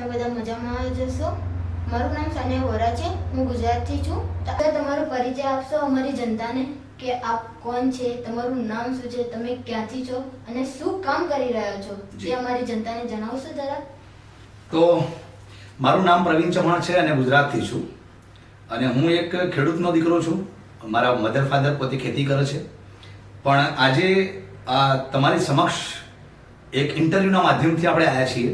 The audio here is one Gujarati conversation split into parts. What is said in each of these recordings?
તમે બધા મજામાં જ હશો. મારું નામ સાનિયા વોરા છે. હું ગુજરાતથી છું. તો તમારો પરિચય આપશો અમારી જનતાને કે આપ કોણ છે, તમારું નામ શું છે, તમે ક્યાંથી છો અને શું કામ કરી રહ્યા છો તે અમારી જનતાને જણાવશો જરા? તો મારું નામ પ્રવીણ ચૌહાણ છે અને ગુજરાતથી છું અને હું એક ખેડૂતનો દીકરો છું. મારા મધર ફાધર પોતે ખેતી કરે છે, પણ આજે તમારી સમક્ષ એક ઇન્ટરવ્યૂના માધ્યમથી આપણે આવ્યા છીએ.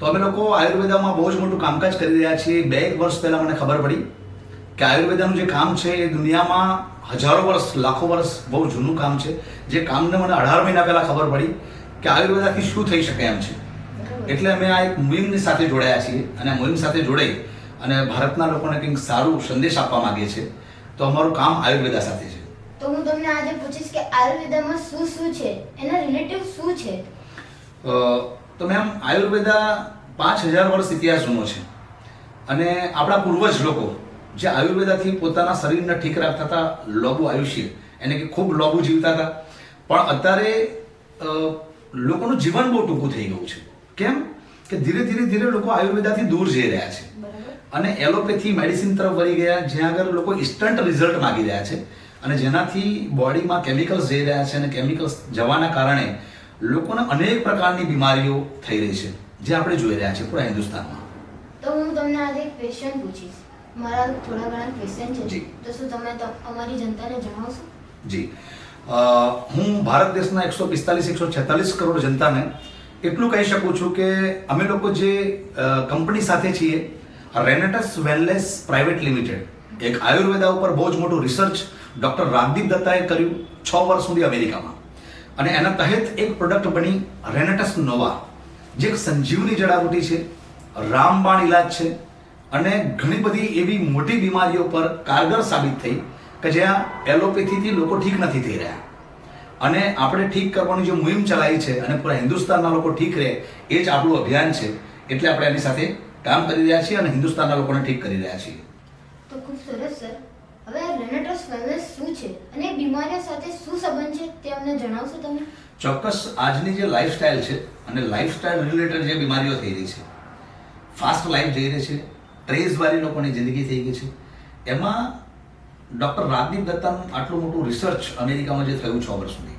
તો અમે લોકો આયુર્વેદામાં બહુ જ મોટું કામકાજ કરી રહ્યા છીએ. 2-1 વર્ષ પહેલાં મને ખબર પડી કે આયુર્વેદાનું જે કામ છે એ દુનિયામાં હજારો વર્ષ, લાખો વર્ષ બહુ જૂનું કામ છે. જે કામને મને 18 મહિના પહેલાં ખબર પડી કે આયુર્વેદાથી શું થઈ શકે એમ છે. એટલે અમે આ એક મુહિમની સાથે જોડાયા છીએ અને આ મુહિમ સાથે જોડાઈ અને ભારતના લોકોને કંઈક સારું સંદેશ આપવા માંગીએ છીએ. તો અમારું કામ આયુર્વેદા સાથે છે. તો હું તમને આજે પૂછીશ કે આયુર્વેદામાં શું શું છે, એના રિલેટિવ શું છે? તો મેમ, આયુર્વેદા 5000 વર્ષ ઇતિહાસ જૂનો છે અને આપણા પૂર્વજ લોકો જે આયુર્વેદાથી પોતાના શરીરને ઠીક રાખતા હતા, લાંબુ આયુષ્ય, એને કે ખૂબ લાંબુ જીવતા હતા. પણ અત્યારે લોકોનું જીવન બહુ ટૂંકું થઈ ગયું છે. કેમ કે ધીરે ધીરે લોકો આયુર્વેદાથી દૂર જઈ રહ્યા છે અને એલોપેથી મેડિસિન તરફ વળી ગયા, જ્યાં આગળ લોકો ઇન્સ્ટન્ટ રિઝલ્ટ માંગી રહ્યા છે અને જેનાથી બોડીમાં કેમિકલ્સ જઈ રહ્યા છે અને કેમિકલ્સ જવાના કારણે લોકોને અનેક પ્રકારની બીમારીઓ થઈ રહી છે, જે આપણે જોઈ રહ્યા છીએ પૂરા હિન્દુસ્તાનમાં. તો હું તમને આજે એક ક્વેશ્ચન પૂછીશ. મારા થોડા ઘણા ક્વેશ્ચન છે, તો શું તમે અમારી જનતાને જણાવશો? જી, હું ભારત દેશના 145-146 કરોડ જનતાને એટલું કહી શકું છું કે અમે લોકો જે કંપની સાથે છીએ, રેનેટસ વેલનેસ પ્રાઇવેટ લિમિટેડ, એક આયુર્વેદા ઉપર બહુ જ મોટું રિસર્ચ ડૉક્ટર રાજદીપ દત્તાએ કર્યું 6 વર્ષ સુધી અમેરિકામાં, અને એના તહેત એક પ્રોડક્ટ બની રેનેટસ નોવા, જે એક સંજીવની જડાબુટી છે, રામબાણ ઇલાજ છે અને ઘણી બધી એવી મોટી બીમારીઓ પર કારગર સાબિત થઈ કે જ્યાં એલોપેથીથી લોકો ઠીક નથી થઈ રહ્યા. અને આપણે ઠીક કરવાની જે મુહિમ ચલાવી છે અને પૂરા હિન્દુસ્તાનના લોકો ઠીક રહે, એ જ આપણું અભિયાન છે. એટલે આપણે એની સાથે કામ કરી રહ્યા છીએ અને હિન્દુસ્તાનના લોકોને ઠીક કરી રહ્યા છીએ. તો ખૂબ સરસ સર. હવે રેનેટસ વેલનેસ શું છે અને બીમારીઓ સાથે શું સંબંધ છે તે અમને જણાવશો તમે? ચોક્કસ. આજની જે લાઈફસ્ટાઈલ છે અને લાઈફસ્ટાઈલ રિલેટેડ જે બીમારીઓ થઈ રહી છે, ફાસ્ટ લાઈફ જઈ રહી છે, ટ્રેસવાળી લોકોની જિંદગી થઈ ગઈ છે, એમાં ડૉક્ટર રાજદીપ દત્તાનું આટલું મોટું રિસર્ચ અમેરિકામાં જે થયું 6 વર્ષ સુધી,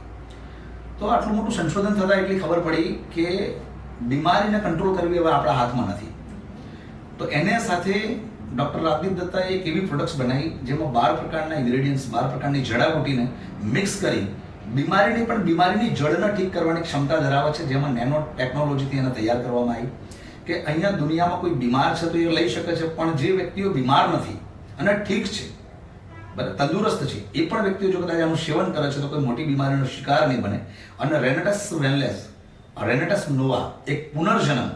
તો આટલું મોટું સંશોધન થતાં એટલી ખબર પડી કે બીમારીને કંટ્રોલ કરવી હવે આપણા હાથમાં નથી. તો એને સાથે ડૉક્ટર રાજદીપ દત્તાએ એક એવી પ્રોડક્ટ્સ બનાવી જેમાં 12 પ્રકારના ઇન્ગ્રેડિયન્ટ્સ, 12 પ્રકારની જડાબુટીને મિક્સ કરી બીમારીની જડને ઠીક કરવાની ક્ષમતા ધરાવે છે, જેમાં નેનો ટેકનોલોજીથી એને તૈયાર કરવામાં આવી કે અહીંયા દુનિયામાં કોઈ બીમાર છે તો એ લઈ શકે છે, પણ જે વ્યક્તિઓ બીમાર નથી અને ઠીક છે, તંદુરસ્ત છે, એ પણ વ્યક્તિઓ જો કદાચ આનું સેવન કરે છે તો કોઈ મોટી બીમારીનો શિકાર નહીં બને. અને રેનેટસ વેલનેસ, રેનેટસ નોવા એક પુનર્જન્મ,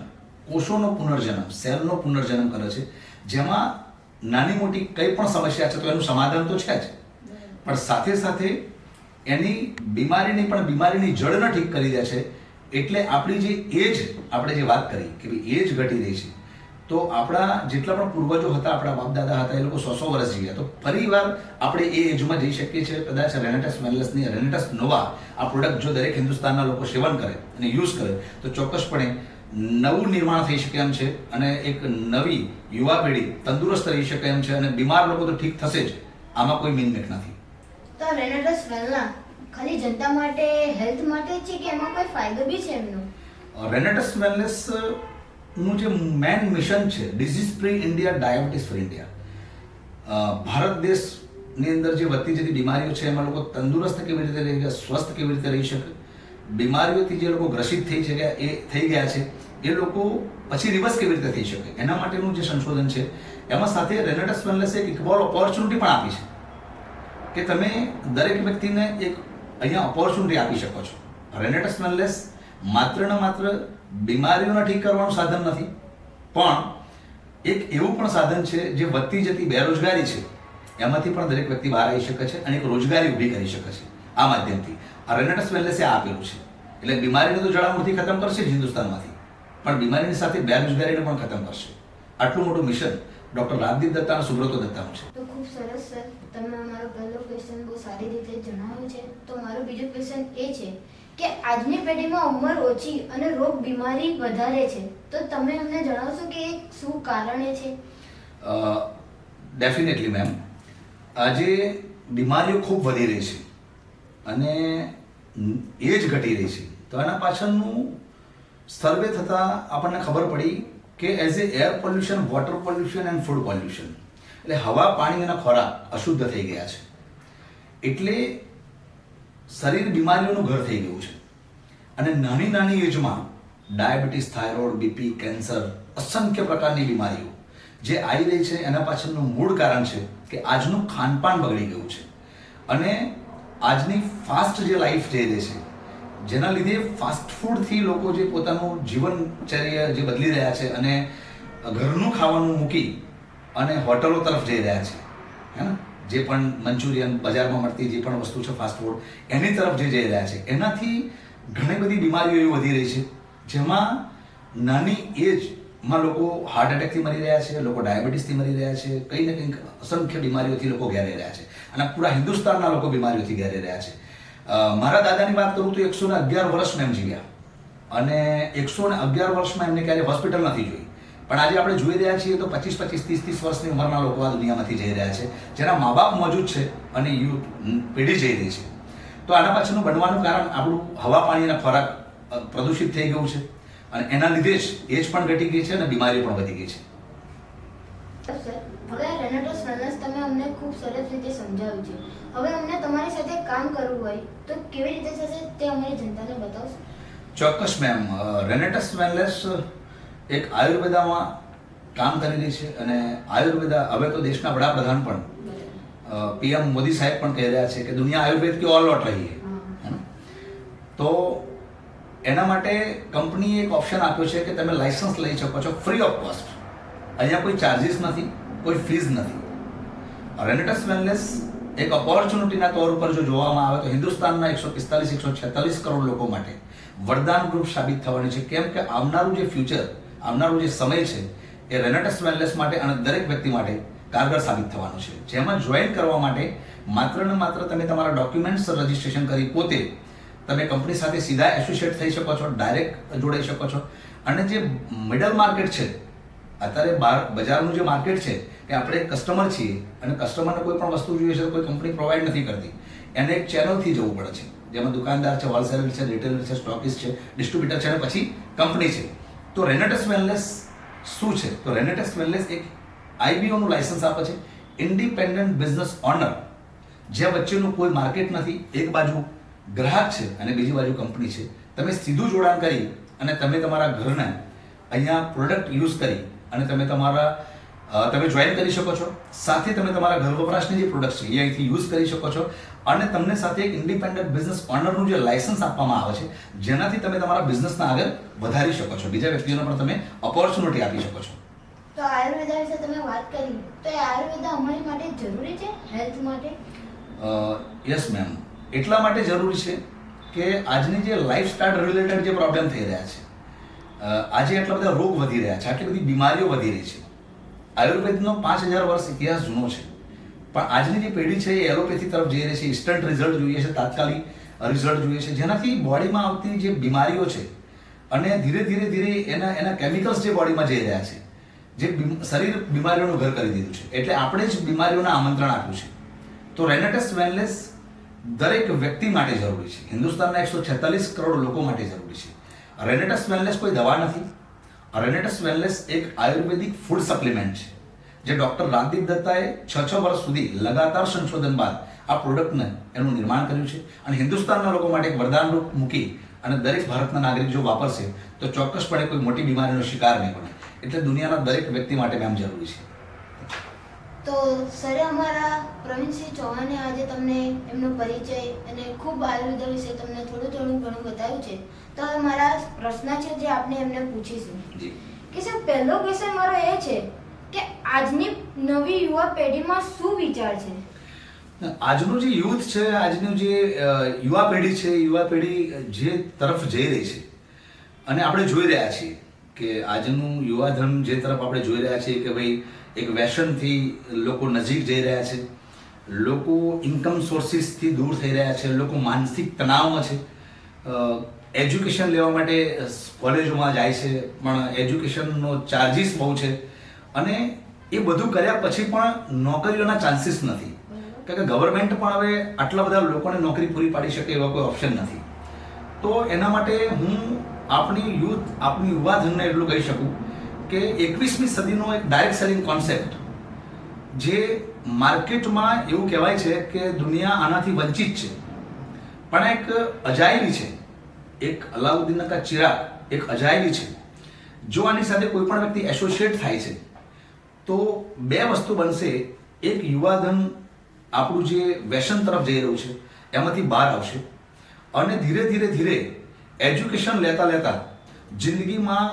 કોષોનો પુનર્જન્મ, સેલનો પુનર્જન્મ કરે છે, જેમાં નાની મોટી કંઈ પણ સમસ્યા છે તો એનું સમાધાન તો છે જ, પણ સાથે સાથે એની બીમારીની પણ બીમારીની જડને ઠીક કરી દે છે. એટલે આપણી જે એજ, આપણે જે વાત કરી કે ભાઈ એજ ઘટી રહી છે, તો આપણા જેટલા પણ પૂર્વજો હતા, આપણા બાપ દાદા હતા, એ લોકો 100 વર્ષ જીવ્યા, તો ફરીવાર આપણે એ એજમાં જઈ શકીએ છીએ. કદાચ રેનેટસ વેલનેસની રેનેટસ નોવા આ પ્રોડક્ટ જો દરેક હિન્દુસ્તાનના લોકો સેવન કરે અને યુઝ કરે તો ચોક્કસપણે નવું નિર્માણ થઈ શકે એમ છે અને એક નવી યુવા પેઢી તંદુરસ્ત રહી શકે એમ છે અને બીમાર લોકો તો ઠીક થશે જ. આમાં કોઈ મિનમેક નથી. તો રેનેટસ વેલનેસ ખાલી જનતા માટે, હેલ્થ માટે છે કે એમાં કોઈ ફાયદો બી છે એમનો? રેનેટસ વેલનેસ નું જે મેન મિશન છે, disease free India, diabetes free India. Bharat દેશની અંદર જે વધતી જતી બીમારીઓ છે એમાં લોકો તંદુરસ્ત કેવી રીતે રહી શકે, સ્વસ્થ કેવી રીતે રહી શકે, બીમારીઓથી જે લોકો ગ્રસિત થઈ ગયા છે એ લોકો પછી રિવર્સ કેવી રીતે થઈ શકે, એના માટેનું જે સંશોધન છે એમાં સાથે રેનેટસ વેલનેસે એક ઇક્વલ ઓપોર્ચ્યુનિટી પણ આપી છે કે તમે દરેક વ્યક્તિને એક અહીંયા ઓપોર્ચ્યુનિટી આપી શકો છો. રેનેટસ વેલનેસ માત્ર ને માત્ર બીમારીઓને ઠીક કરવાનું સાધન નથી, પણ એક એવું પણ સાધન છે જે વધતી જતી બેરોજગારી છે એમાંથી પણ દરેક વ્યક્તિ બહાર આવી શકે છે અને એક રોજગારી ઊભી કરી શકે છે આ માધ્યમથી. આ રેનેટસ વેલનેસે આ આપેલું છે. એટલે બીમારીને તો જડામૂળથી ખતમ કરશે જ હિન્દુસ્તાનમાંથી, પણ બીમારીની સાથે બેરોજગારીને પણ ખતમ કરશે. આટલું મોટું મિશન ડૉક્ટર રાજદીપ દત્તા અને સુબ્રતો દત્તાનું છે. તો ખૂબ સરસ સર, તમે અમારો પહેલો ક્વેશ્ચન બહુ સારી રીતે જણાવ્યો છે. તો મારો બીજો ક્વેશ્ચન એ છે કે આજની પેઢીમાં ઉંમર ઓછી અને રોગ બીમારી વધારે છે, તો તમે અમને જણાવશો કે શું કારણ એ છે? ડેફિનેટલી મેમ, આજે બીમારીઓ ખૂબ વધી રહી છે અને એજ ઘટી રહી છે. તો આના પાછળનું સર્વે થતાં આપણને ખબર પડી કે as a air pollution, water pollution and food pollution, એટલે હવા, પાણી અને ખોરાક અશુદ્ધ થઈ ગયા છે. એટલે શરીર બીમારીઓનું ઘર થઈ ગયું છે અને નાની નાની એજમાં ડાયાબિટીસ, થાઇરોઇડ, બીપી, કેન્સર, અસંખ્ય પ્રકારની બીમારીઓ જે આવી રહી છે. એના પાછળનું મૂળ કારણ છે કે આજનું ખાનપાન બગડી ગયું છે અને આજની ફાસ્ટ જે લાઈફ જઈ રહી છે, જેના લીધે ફાસ્ટ ફૂડથી લોકો જે પોતાનું જીવનચર્યા જે બદલી રહ્યા છે અને ઘરનું ખાવાનું મૂકી અને હોટલો તરફ જઈ રહ્યા છે, હે ને, જે પણ મંચુરિયન, બજારમાં મળતી જે પણ વસ્તુ છે ફાસ્ટ ફૂડ, એની તરફ જે જઈ રહ્યા છે, એનાથી ઘણી બધી બીમારીઓ એવી વધી રહી છે, જેમાં નાની એજમાં લોકો હાર્ટ એટેકથી મરી રહ્યા છે, લોકો ડાયાબિટીસથી મરી રહ્યા છે, કંઈ ને કંઈક અસંખ્ય બીમારીઓથી લોકો ઘેરાઈ રહ્યા છે અને પૂરા હિન્દુસ્તાનના લોકો બીમારીઓથી ઘેરાઈ રહ્યા છે. મારા દાદાની વાત કરું તો 111 વર્ષમાં એમ જીવ્યા અને 111 વર્ષમાં એમને ક્યારેય હોસ્પિટલ નથી જોઈ. પણ આજે આપણે જોઈ રહ્યા છીએ તો 25, 30 વર્ષની ઉંમરના લોકો આ દુનિયામાંથી જઈ રહ્યા છે, જેના મા બાપ મોજૂદ છે અને યુથ પેઢી જઈ રહી છે. તો આના પાછળનું બનવાનું કારણ આપણું હવા, પાણી અને ખોરાક પ્રદૂષિત થઈ ગયું છે અને એના લીધે જ એજ પણ ઘટી ગઈ છે અને બીમારીઓ પણ વધી ગઈ છે. હવે રેનેટોસ વેલનેસ તમે અમને ખૂબ સરસ રીતે સમજાવ્યું છે. હવે અમને તમારી સાથે કામ કરવું હોય તો કેવી રીતે થશે તે અમારી જનતાને બતાવશો? ચોક્કસ મેમ. રેનેટસ વેલનેસ એક આયુર્વેદામાં કામ કરી રહી છે અને આયુર્વેદા હવે તો દેશના વડાપ્રધાન પણ પીએમ મોદી સાહેબ પણ કહી રહ્યા છે કે દુનિયા આયુર્વેદ की ઓર लौट रही है, है ना? તો એના માટે કંપનીએ એક ઓપ્શન આપ્યો છે કે તમે લાયસન્સ લઈ શકો છો ફ્રી ઓફ કોસ્ટ. અહીંયા કોઈ ચાર્જિસ નથી, કોઈ ફીસ નથી. રેનેટસ વેલનેસ એક ઓપોર્ચ્યુનિટીના તौर ઉપર જો જોવામાં આવે તો હિન્દુસ્તાનના 145-146 કરોડ લોકો માટે વરદાન રૂપ સાબિત થવાની છે. કેમ કે આવનારું જે ફ્યુચર, આવનારું જે સમય છે એ રેનેટસ વેલનેસ માટે અને દરેક વ્યક્તિ માટે કારગર સાબિત થવાનું છે. જેમાં જોઈન કરવા માટે માત્ર ને માત્ર તમે તમારા ડોક્યુમેન્ટ્સ રજીસ્ટ્રેશન કરી પોતે તમે કંપની સાથે સીધા એસોસિએટ થઈ શકો છો, ડાયરેક્ટ જોડાઈ શકો છો. અને જે મિડલ માર્કેટ છે, અત્યારે બજારનું જે માર્કેટ છે કે આપણે કસ્ટમર છીએ અને કસ્ટમરને કોઈ પણ વસ્તુ જોઈએ છે તો કોઈ કંપની પ્રોવાઈડ નથી કરતી, એને એક ચેનલથી જવું પડે છે, જેમાં દુકાનદાર છે, હોલસેલર છે, રિટેલર છે, સ્ટોકિસ્ટ છે, ડિસ્ટ્રીબ્યુટર છે અને પછી કંપની છે. તો રેનેટસ વેલનેસ શું છે? તો રેનેટસ વેલનેસ એક આઈબીઓનું લાયસન્સ આપે છે, ઇન્ડિપેન્ડન્ટ બિઝનેસ ઓનર, જે વચ્ચેનું કોઈ માર્કેટ નથી. એક બાજુ ગ્રાહક છે અને બીજી બાજુ કંપની છે. તમે સીધું જોડાણ કરી અને તમે તમારા ઘરને અહીંયા પ્રોડક્ટ યુઝ કરી અને તમે જોઈન કરી શકો છો. સાથે તમે તમારા ઘર વપરાશની જે પ્રોડક્ટ છે એ અહીંથી યુઝ કરી શકો છો અને તમને સાથે એક ઇન્ડિપેન્ડન્ટ બિઝનેસ ઓનરનું જે લાયસન્સ આપવામાં આવે છે, જેનાથી તમે તમારા બિઝનેસને આગળ વધારી શકો છો, બીજા વ્યક્તિઓને પણ તમે ઓપોર્ચ્યુનિટી આપી શકો છો. તો આયુર્વેદા વિશે તમે વાત કરી, તો એ આયુર્વેદા અમારી માટે જરૂરી છે, હેલ્થ માટે? યસ મેમ, એટલા માટે જરૂરી છે કે આજની જે લાઈફસ્ટાઈલ રિલેટેડ જે પ્રોબ્લેમ થઈ રહ્યા છે, આજે એટલા બધા રોગ વધી રહ્યા છે, આટલી બધી બીમારીઓ વધી રહી છે. આયુર્વેદનો 5000 વર્ષ ઇતિહાસ જૂનો છે, પણ આજની જે પેઢી છે એ એલોપેથી તરફ જઈ રહી છે. ઇન્સ્ટન્ટ રિઝલ્ટ જોઈએ છે, તાત્કાલિક રિઝલ્ટ જોઈએ છે, જેનાથી બોડીમાં આવતી જે બીમારીઓ છે અને ધીરે ધીરે એના કેમિકલ્સ જે બોડીમાં જઈ રહ્યા છે, જે શરીર બીમારીઓનું ઘર કરી દીધું છે. એટલે આપણે જ બીમારીઓને આમંત્રણ આપ્યું છે. તો રેનેટસ વેલનેસ દરેક વ્યક્તિ માટે જરૂરી છે, હિન્દુસ્તાનના 146 કરોડ લોકો માટે જરૂરી છે. રેનેટસ વેલનેસ કોઈ દવા નથી. રેનેટસ વેલનેસ એક આયુર્વેદિક ફૂડ સપ્લિમેન્ટ છે, જે ડૉક્ટર રાજદીપ દત્તાએ 6 વર્ષ સુધી લગાતાર સંશોધન બાદ આ પ્રોડક્ટને એનું નિર્માણ કર્યું છે અને હિન્દુસ્તાનના લોકો માટે એક વરદાનરૂપ મૂકી અને દરેક ભારતના નાગરિક જો વાપરશે તો ચોક્કસપણે કોઈ મોટી બીમારીનો શિકાર નહીં બને. એટલે દુનિયાના દરેક વ્યક્તિ માટે મેમ જરૂરી છે. તો સરે અમારા પ્રવીણસિંહ ચૌહાણે આજે તમને એમનો પરિચય અને ખૂબ આયુર્વેદ વિશે તમને થોડું ઘણું બતાવ્યું છે. તો હવે મારા પ્રશ્ન છે જે આપણે એમને પૂછીશું કે સર, પહેલો ક્વેશ્ચન મારો એ છે કે આજની નવી યુવા પેઢીમાં શું વિચાર છે? આજનું જે યુથ છે, આજનું જે યુવા પેઢી છે, યુવા પેઢી જે તરફ જઈ રહી છે અને આપણે જોઈ રહ્યા છીએ કે આજનું યુવાધન જે તરફ આપણે જોઈ રહ્યા છીએ કે ભાઈ એક વ્યસનથી લોકો નજીક જઈ રહ્યા છે, લોકો ઇન્કમ સોર્સિસથી દૂર થઈ રહ્યા છે, લોકો માનસિક તણાવમાં છે એજ્યુકેશન લેવા માટે કોલેજોમાં જાય છે, પણ એજ્યુકેશનનો ચાર્જિસ બહુ છે અને એ બધું કર્યા પછી પણ નોકરીઓના ચાન્સીસ નથી, કારણ કે ગવર્મેન્ટ પણ હવે આટલા બધા લોકોને નોકરી પૂરી પાડી શકે એવા કોઈ ઓપ્શન નથી. તો એના માટે હું આપણી યુવાધનને એટલું કહી શકું કે 21મી સદીનો એક ડાયરેક્ટ સેલિંગ કોન્સેપ્ટ, જે માર્કેટમાં એવું કહેવાય છે કે દુનિયા આનાથી વંચિત છે, પણ એક અજાયબી છે, એક અલાઉદ્દીન કા ચિરાગ એક અજાયબી છે. જો આની સાથે કોઈ પણ વ્યક્તિ એસોસિએટ થાય છે તો બે વસ્તુ બનશે. એક, યુવાધન આપણું જે વ્યસન તરફ જઈ રહ્યું છે એમાંથી બહાર આવશે અને ધીરે ધીરે એજ્યુકેશન લેતા જિંદગીમાં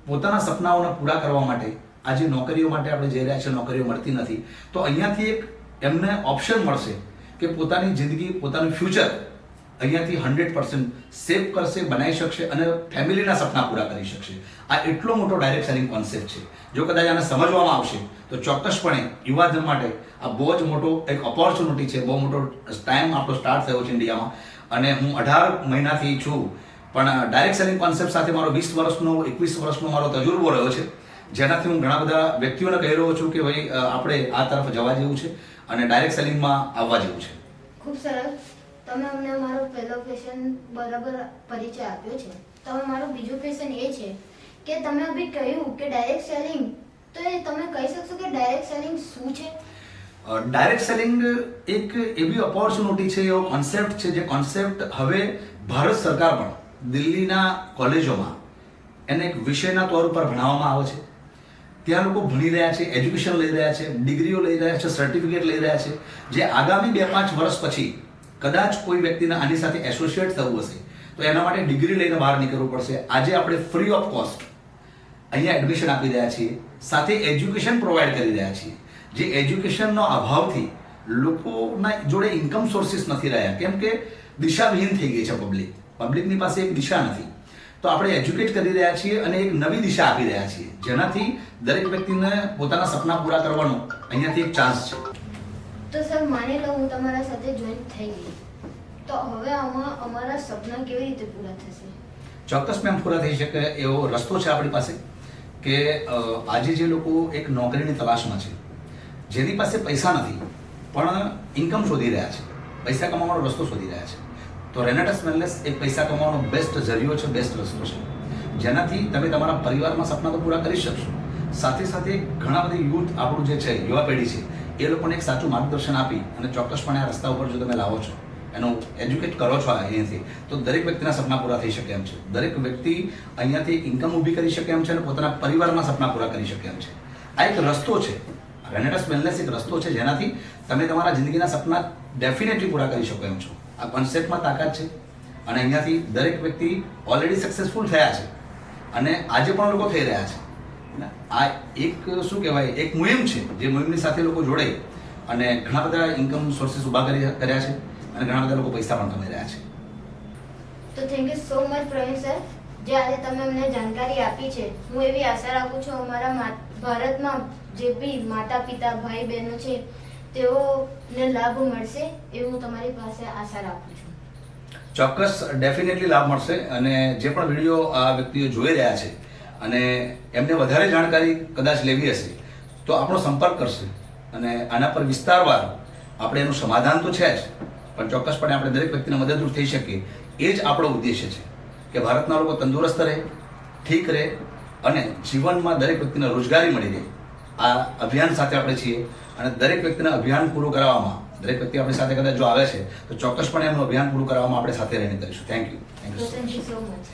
પોતાના સપનાઓને પૂરા કરવા માટે આજે નોકરીઓ માટે આપણે જઈ રહ્યા છીએ, નોકરીઓ મળતી નથી, તો અહીંયાથી એક એમને ઓપ્શન મળશે કે પોતાની જિંદગી, પોતાનું ફ્યુચર અહીંયાથી 100% સેવ કરશે, બનાવી શકશે અને ફેમિલીના સપના પૂરા કરી શકશે. આ એટલો મોટો ડાયરેક્ટ સેલિંગ કોન્સેપ્ટ છે. જો કદાચ આને સમજવામાં આવશે તો ચોક્કસપણે યુવાધન માટે આ બહુ જ મોટો એક ઓપોર્ચ્યુનિટી છે. બહુ મોટો ટાઈમ આપણો સ્ટાર્ટ થયો છે ઇન્ડિયામાં અને હું 18 મહિનાથી છું, પણ ડાયરેક્ટ સેલિંગ કોન્સેપ્ટ સાથે મારો 20 વર્ષનો 21 વર્ષનો મારો તજુર્બો રહ્યો છે, જેનાથી હું ઘણા બધા વ્યક્તિઓને કહી રહ્યો છું કે ભાઈ આપણે આ તરફ જવા જેવું છે અને ડાયરેક્ટ સેલિંગમાં આવવા જેવું છે. ખૂબ સરસ. તમે અમને મારો પહેલો ક્વેશ્ચન બરાબર પરિચય આપ્યો છે. તો હવે મારો બીજો ક્વેશ્ચન એ છે કે તમે અભી કહ્યું કે ડાયરેક્ટ સેલિંગ, તો એ તમે કહી શકશો કે ડાયરેક્ટ સેલિંગ શું છે? ડાયરેક્ટ સેલિંગ એક એવી ઓપોર્ચ્યુનિટી છે, એવો કોન્સેપ્ટ છે, જે કોન્સેપ્ટ હવે ભારત સરકાર પણ દિલ્હીના કોલેજોમાં એને એક વિષયના તौर ઉપર ભણાવવામાં આવે છે. ત્યાં લોકો ભણી રહ્યા છે, એજ્યુકેશન લઈ રહ્યા છે, ડિગ્રીઓ લઈ રહ્યા છે, સર્ટિફિકેટ લઈ રહ્યા છે, જે આગામી 2-5 વર્ષ પછી કદાચ કોઈ વ્યક્તિને આની સાથે એસોસિએટ થવું હશે તો એના માટે ડિગ્રી લઈને બહાર નીકળવું પડશે. આજે આપણે ફ્રી ઓફ કોસ્ટ અહીંયા એડમિશન આપી રહ્યા છીએ, સાથે એજ્યુકેશન પ્રોવાઈડ કરી રહ્યા છીએ. જે એજ્યુકેશનનો અભાવથી લોકોના જોડે ઇન્કમ સોર્સિસ નથી રહ્યા, કેમ કે દિશાવિહીન થઈ ગઈ છે પબ્લિકની પાસે એક દિશા નથી. તો આપણે એજ્યુકેટ કરી રહ્યા છીએ અને એક નવી દિશા આપી રહ્યા છીએ, જેનાથી દરેક વ્યક્તિને પોતાના સપના પૂરા કરવાનો અહીંયાથી એક ચાન્સ છે. તો સર માની લો હું તમારા સાથે જોઈન થઈ ગઈ, તો હવે આમાં અમારા સપના કેવી રીતે પૂરા થશે? ચોક્કસ મેમ, પૂરા થઈ શકે એવો રસ્તો છે આપણી પાસે કે આજે જે લોકો એક નોકરીની તલાશમાં છે, જેની પાસે પૈસા નથી પણ ઇન્કમ શોધી રહ્યા છે, પૈસા કમાવાનો રસ્તો શોધી રહ્યા છે, તો રેનેટસ વેલનેસ એક પૈસા કમાવાનો બેસ્ટ જરિયો છે, બેસ્ટ રસ્તો છે, જેનાથી તમે તમારા પરિવારમાં સપના તો પૂરા કરી શકશો. સાથે સાથે ઘણા બધા યુથ આપણું જે છે, યુવા પેઢી છે, એ લોકોને એક સાચું માર્ગદર્શન આપી અને ચોક્કસપણે આ રસ્તા ઉપર જો તમે લાવો છો, એનું એજ્યુકેટ કરો છો અહીંયાથી, તો દરેક વ્યક્તિના સપના પૂરા થઈ શકે એમ છે. દરેક વ્યક્તિ અહીંયાથી ઇન્કમ ઊભી કરી શકે એમ છે અને પોતાના પરિવારના સપના પૂરા કરી શકે એમ છે. આ એક રસ્તો છે. રેનેટસ વેલનેસ એક રસ્તો છે, જેનાથી તમે તમારા જિંદગીના સપના ડેફિનેટલી પૂરા કરી શકો એમ છો. આ કોન્સેપ્ટમાં તાકાત છે અને અહીંયાથી દરેક વ્યક્તિ ઓલરેડી સક્સેસફુલ થયા છે અને આજે પણ લોકો થઈ રહ્યા છે. આ એક શું કહેવાય, એક મુહિમ છે, જે મુહિમની સાથે લોકો જોડાઈ અને ઘણા બધા ઇન્કમ સોર્સિસ ઊભા કર્યા છે અને ઘણા બધા લોકો પૈસા પણ કમાઈ રહ્યા છે. તો thank you so much Praveen sir, જે આજે તમે અમને જાણકારી આપી છે. હું એવી આશા રાખું છું અમારા ભારતમાં જે બી માતા પિતા ભાઈ બહેનો છે તેઓને લાભ મળશે એવું તમારી પાસે આશા રાખું છું. ચોક્કસ, ડેફિનેટલી લાભ મળશે અને જે પણ વિડીયો આ વ્યક્તિઓ જોઈ રહ્યા છે અને એમને વધારે જાણકારી કદાચ લેવી હશે તો આપણો સંપર્ક કરશે અને આના પર વિસ્તારવાર આપણે એનું સમાધાન તો છે જ, પણ ચોક્કસપણે આપણે દરેક વ્યક્તિને મદદરૂપ થઈ શકીએ એ જ આપણો ઉદ્દેશ્ય છે કે ભારતના લોકો તંદુરસ્ત રહે, ઠીક રહે અને જીવનમાં દરેક વ્યક્તિને રોજગારી મળી રહે. આ અભિયાન સાથે આપણે છીએ અને દરેક વ્યક્તિના અભિયાન પૂરું કરાવવામાં, દરેક વ્યક્તિ આપણી સાથે કદાચ જો આવે છે તો ચોક્કસપણે એમનું અભિયાન પૂરું કરવામાં આપણે સાથે રહીને કરીશું. Thank you so much.